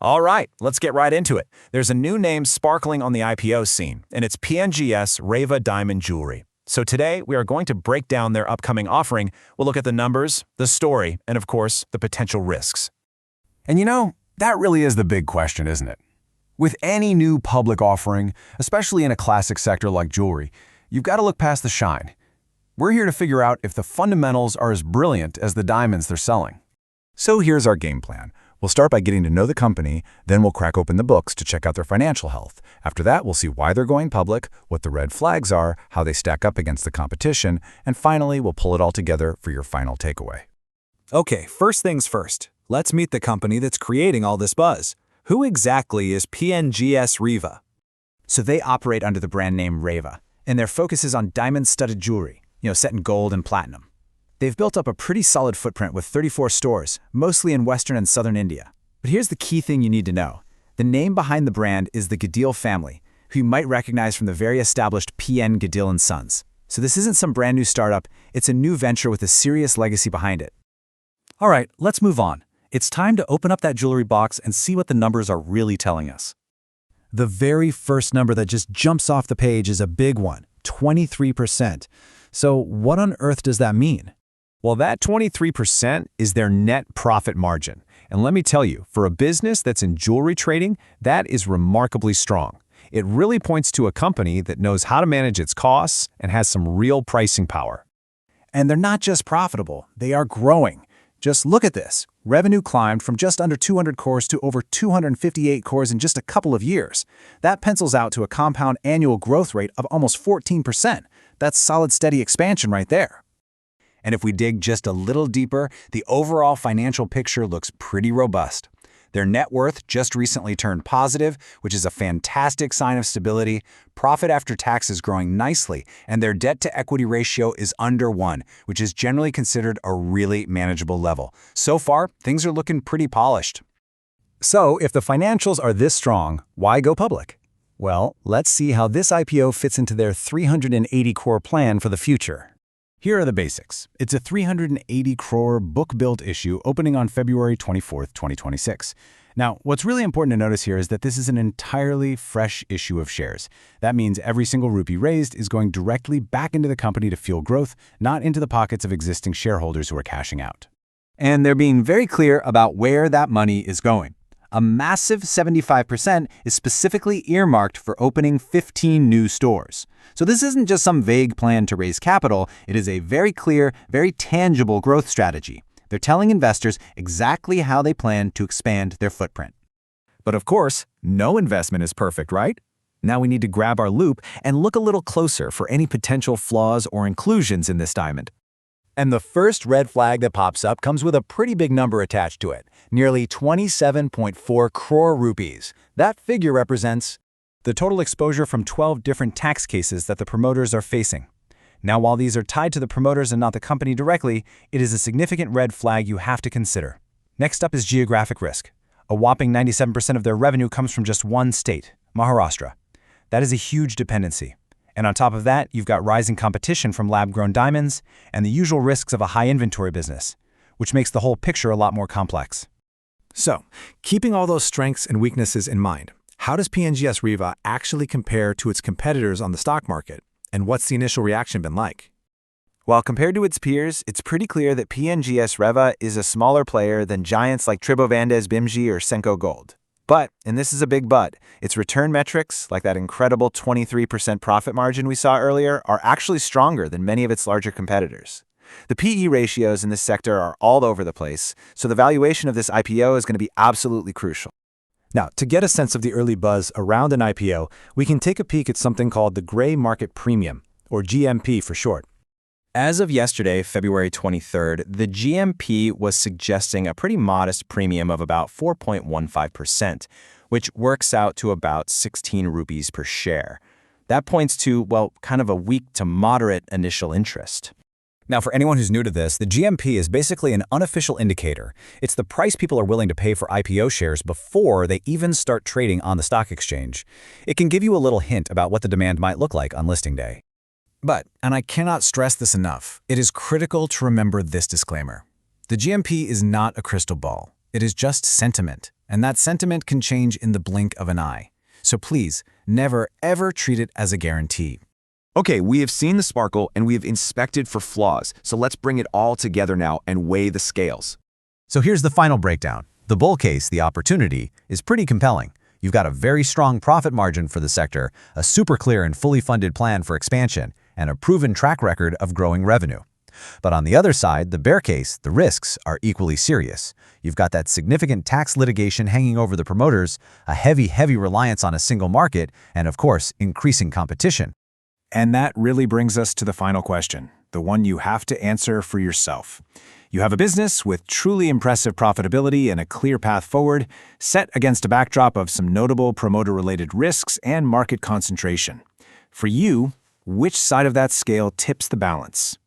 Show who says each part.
Speaker 1: All right, let's get right into it. There's a new name sparkling on the IPO scene, and it's PNGS Reva Diamond Jewelry. So today, we are going to break down their upcoming offering. We'll look at the numbers, the story, and of course, the potential risks.
Speaker 2: And you know, that really is the big question, isn't it? With any new public offering, especially in a classic sector like jewelry, you've got to look past the shine. We're here to figure out if the fundamentals are as brilliant as the diamonds they're selling.
Speaker 3: So here's our game plan. We'll start by getting to know the company, then we'll crack open the books to check out their financial health. After that, we'll see why they're going public, what the red flags are, how they stack up against the competition, and finally, we'll pull it all together for your final takeaway.
Speaker 1: Okay, first things first. Let's meet the company that's creating all this buzz. Who exactly is PNGS Reva?
Speaker 4: So they operate under the brand name Reva, and their focus is on diamond-studded jewelry, set in gold and platinum. They've built up a pretty solid footprint with 34 stores, mostly in western and southern India. But here's the key thing you need to know. The name behind the brand is the Gadil family, who you might recognize from the very established PN Gadil & Sons. So this isn't some brand new startup, it's a new venture with a serious legacy behind it.
Speaker 5: All right, let's move on. It's time to open up that jewelry box and see what the numbers are really telling us. The very first number that just jumps off the page is a big one, 23%. So what on earth does that mean?
Speaker 1: Well, that 23% is their net profit margin. And let me tell you, for a business that's in jewelry trading, that is remarkably strong. It really points to a company that knows how to manage its costs and has some real pricing power.
Speaker 4: And they're not just profitable, they are growing. Just look at this. Revenue climbed from just under 200 crores to over 258 crores in just a couple of years. That pencils out to a compound annual growth rate of almost 14%. That's solid, steady expansion right there. And if we dig just a little deeper, the overall financial picture looks pretty robust. Their net worth just recently turned positive, which is a fantastic sign of stability. Profit after tax is growing nicely, and their debt-to-equity ratio is under 1, which is generally considered a really manageable level. So far, things are looking pretty polished.
Speaker 2: So, if the financials are this strong, why go public? Well, let's see how this IPO fits into their 380 crore plan for the future. Here are the basics. It's a 380 crore book-built issue opening on February 24, 2026. Now, what's really important to notice here is that this is an entirely fresh issue of shares. That means every single rupee raised is going directly back into the company to fuel growth, not into the pockets of existing shareholders who are cashing out. And they're being very clear about where that money is going. A massive 75% is specifically earmarked for opening 15 new stores. So this isn't just some vague plan to raise capital, it is a very clear, very tangible growth strategy. They're telling investors exactly how they plan to expand their footprint.
Speaker 1: But of course, no investment is perfect, right? Now we need to grab our loupe and look a little closer for any potential flaws or inclusions in this diamond.
Speaker 2: And the first red flag that pops up comes with a pretty big number attached to it, nearly 27.4 crore rupees. That figure represents the total exposure from 12 different tax cases that the promoters are facing. Now, while these are tied to the promoters and not the company directly, it is a significant red flag you have to consider. Next up is geographic risk. A whopping 97% of their revenue comes from just one state, Maharashtra. That is a huge dependency. And on top of that, you've got rising competition from lab-grown diamonds and the usual risks of a high inventory business, which makes the whole picture a lot more complex.
Speaker 1: So, keeping all those strengths and weaknesses in mind, how does PNGS Reva actually compare to its competitors on the stock market? And what's the initial reaction been like?
Speaker 4: While compared to its peers, it's pretty clear that PNGS Reva is a smaller player than giants like Tribhuvandes Bimji or Senco Gold. But, and this is a big but, its return metrics, like that incredible 23% profit margin we saw earlier, are actually stronger than many of its larger competitors. The PE ratios in this sector are all over the place, so the valuation of this IPO is going to be absolutely crucial.
Speaker 1: Now, to get a sense of the early buzz around an IPO, we can take a peek at something called the Gray Market Premium, or GMP for short.
Speaker 4: As of yesterday, February 23rd, the GMP was suggesting a pretty modest premium of about 4.15%, which works out to about 16 rupees per share. That points to, well, kind of a weak to moderate initial interest.
Speaker 2: Now, for anyone who's new to this, the GMP is basically an unofficial indicator. It's the price people are willing to pay for IPO shares before they even start trading on the stock exchange. It can give you a little hint about what the demand might look like on listing day. But, and I cannot stress this enough, it is critical to remember this disclaimer. The GMP is not a crystal ball. It is just sentiment, and that sentiment can change in the blink of an eye. So please, never ever treat it as a guarantee.
Speaker 6: Okay, we have seen the sparkle and we have inspected for flaws, so let's bring it all together now and weigh the scales.
Speaker 1: So here's the final breakdown. The bull case, the opportunity, is pretty compelling. You've got a very strong profit margin for the sector, a super clear and fully funded plan for expansion, and a proven track record of growing revenue. But on the other side, the bear case, the risks, are equally serious. You've got that significant tax litigation hanging over the promoters, a heavy reliance on a single market, and of course, increasing competition.
Speaker 4: And that really brings us to the final question, the one you have to answer for yourself. You have a business with truly impressive profitability and a clear path forward, set against a backdrop of some notable promoter-related risks and market concentration. For you, which side of that scale tips the balance?